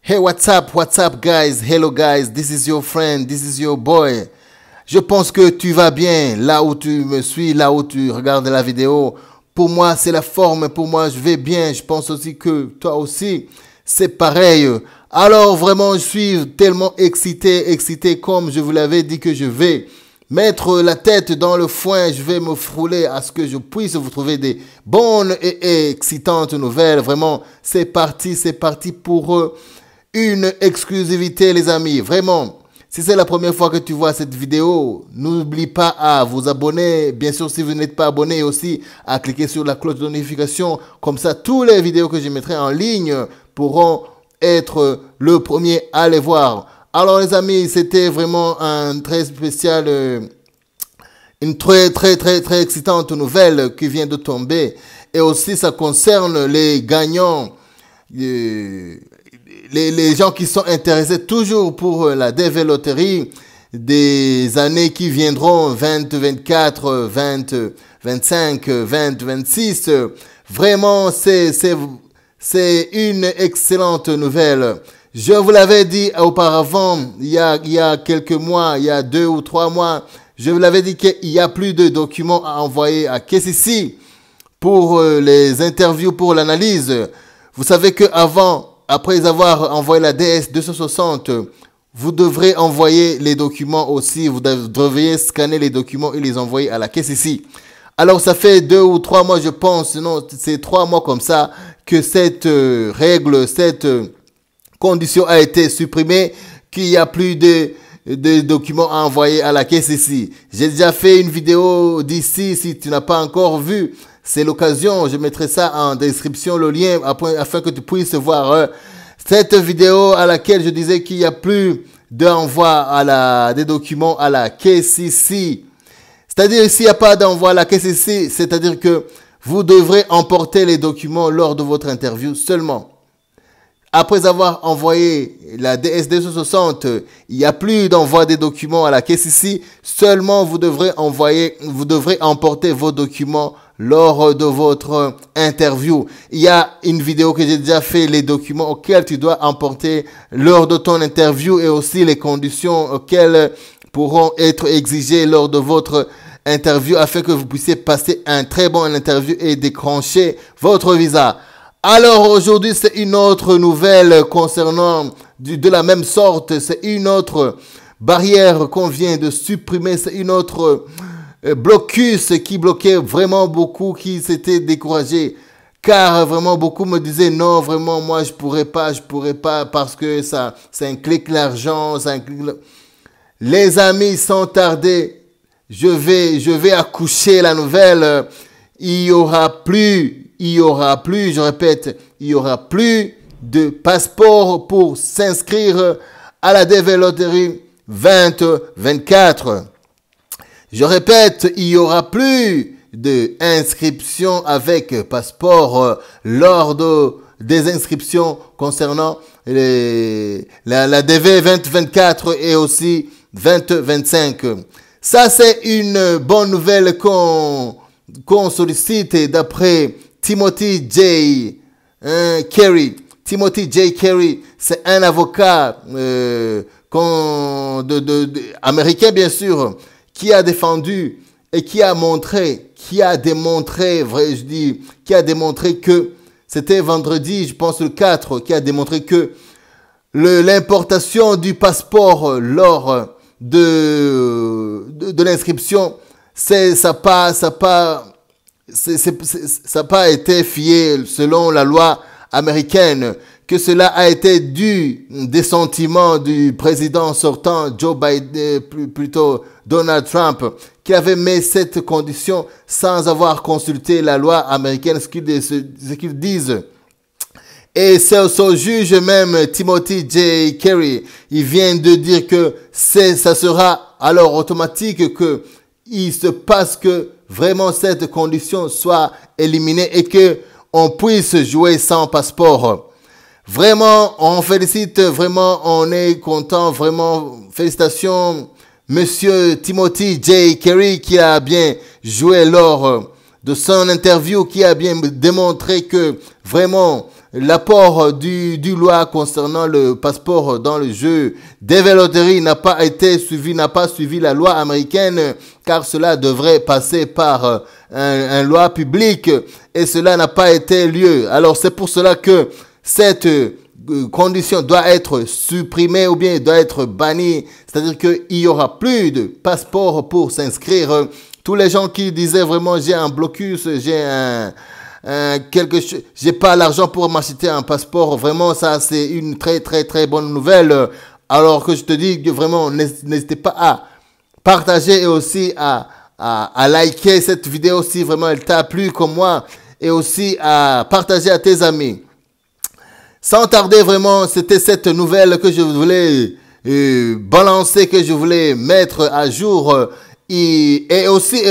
Hey, what's up, guys? Hello, guys. This is your friend. This is your boy. Je pense que tu vas bien là où tu me suis, là où tu regardes la vidéo. Pour moi, c'est la forme. Pour moi, je vais bien. Je pense aussi que toi aussi, c'est pareil. Alors, vraiment, je suis tellement excité comme je vous l'avais dit que je vais mettre la tête dans le foin. Je vais me frôler à ce que je puisse vous trouver des bonnes et excitantes nouvelles. Vraiment, c'est parti pour une exclusivité, les amis. Vraiment, si c'est la première fois que tu vois cette vidéo, n'oublie pas à vous abonner. Bien sûr, si vous n'êtes pas abonné, aussi à cliquer sur la cloche de notification. Comme ça, toutes les vidéos que je mettrai en ligne pourront être le premier à les voir. Alors, les amis, c'était vraiment un très spécial, une très excitante nouvelle qui vient de tomber. Et aussi, ça concerne les gagnants, les gens qui sont intéressés toujours pour la DV Loterie des années qui viendront, 2024, 2025, 2026. Vraiment, c'est une excellente nouvelle. Je vous l'avais dit auparavant, il y a quelques mois, il y a 2 ou 3 mois, je vous l'avais dit qu'il n'y a plus de documents à envoyer à KCC pour les interviews, pour l'analyse. Vous savez que après avoir envoyé la DS-260, vous devrez envoyer les documents aussi. Vous devriez scanner les documents et les envoyer à la KCC. Alors, ça fait 2 ou 3 mois, je pense, non, c'est 3 mois comme ça, que cette règle, cette condition a été supprimée, qu'il n'y a plus de documents à envoyer à la KCC. J'ai déjà fait une vidéo d'ici, si tu n'as pas encore vu. C'est l'occasion, je mettrai ça en description, le lien, afin que tu puisses voir cette vidéo à laquelle je disais qu'il n'y a plus d'envoi des documents à la KCC. C'est-à-dire, s'il n'y a pas d'envoi à la KCC, c'est-à-dire que vous devrez emporter les documents lors de votre interview seulement. Après avoir envoyé la DS-260, il n'y a plus d'envoi des documents à la KCC. Seulement, vous devrez emporter vos documents lors de votre interview. Il y a une vidéo que j'ai déjà fait, les documents auxquels tu dois emporter lors de ton interview et aussi les conditions auxquelles pourront être exigées lors de votre interview afin que vous puissiez passer un très bon interview et décrocher votre visa. Alors aujourd'hui, c'est une autre nouvelle concernant de la même sorte. C'est une autre barrière qu'on vient de supprimer. C'est une autre blocus qui bloquait vraiment beaucoup, qui s'était découragé. Car vraiment beaucoup me disaient non, vraiment moi je pourrais pas parce que ça implique l'argent, Les amis, sans tarder, je vais accoucher la nouvelle. Il y aura plus, je répète, il y aura plus de passeport pour s'inscrire à la DV Loterie 2024. Je répète, il y aura plus d'inscription avec passeport lors des inscriptions concernant la DV 2024 et aussi 2025. Ça, c'est une bonne nouvelle qu'on sollicite d'après Timothy J. Carey. Timothy J. Carey, c'est un avocat américain, bien sûr, qui a défendu et qui a démontré que c'était vendredi, je pense le 4, qui a démontré que l'importation du passeport lors de l'inscription, ça n'a pas été fié selon la loi américaine, que cela a été dû des sentiments du président sortant Joe Biden, plutôt Donald Trump, qui avait mis cette condition sans avoir consulté la loi américaine, ce qu'ils disent. Et ce juge même, Timothy J. Carey, il vient de dire que ça sera alors automatique que il se passe que vraiment cette condition soit éliminée et que on puisse jouer sans passeport. Vraiment, on félicite, vraiment, on est content, vraiment, félicitations, monsieur Timothy J. Carey, qui a bien joué lors de son interview, qui a bien démontré que vraiment l'apport du loi concernant le passeport dans le jeu des loteries n'a pas suivi la loi américaine, car cela devrait passer par un loi publique et cela n'a pas été lieu. Alors c'est pour cela que cette condition doit être supprimée ou bien doit être bannie. C'est-à-dire qu'il n'y aura plus de passeport pour s'inscrire. Tous les gens qui disaient vraiment j'ai un blocus, j'ai pas l'argent pour m'acheter un passeport. Vraiment, ça, c'est une très, très, très bonne nouvelle. Alors que je te dis que vraiment, n'hésitez pas à partager et aussi à liker cette vidéo si vraiment elle t'a plu comme moi et aussi à partager à tes amis. Sans tarder, vraiment, c'était cette nouvelle que je voulais balancer, que je voulais mettre à jour. Et aussi,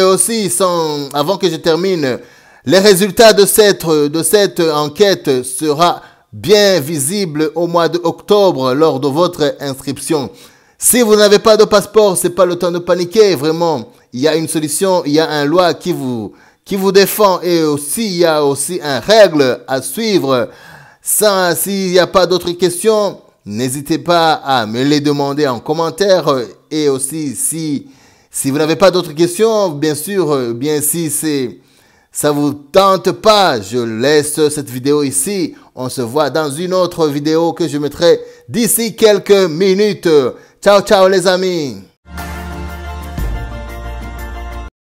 avant que je termine, les résultats de cette enquête sera bien visible au mois d'octobre lors de votre inscription. Si vous n'avez pas de passeport, c'est pas le temps de paniquer, vraiment. Il y a une solution, il y a une loi qui vous défend et aussi, il y a aussi une règle à suivre. S'il n'y a pas d'autres questions, n'hésitez pas à me les demander en commentaire et aussi si vous n'avez pas d'autres questions, bien sûr, si ça vous tente pas, je laisse cette vidéo ici. On se voit dans une autre vidéo que je mettrai d'ici quelques minutes. Ciao, ciao les amis.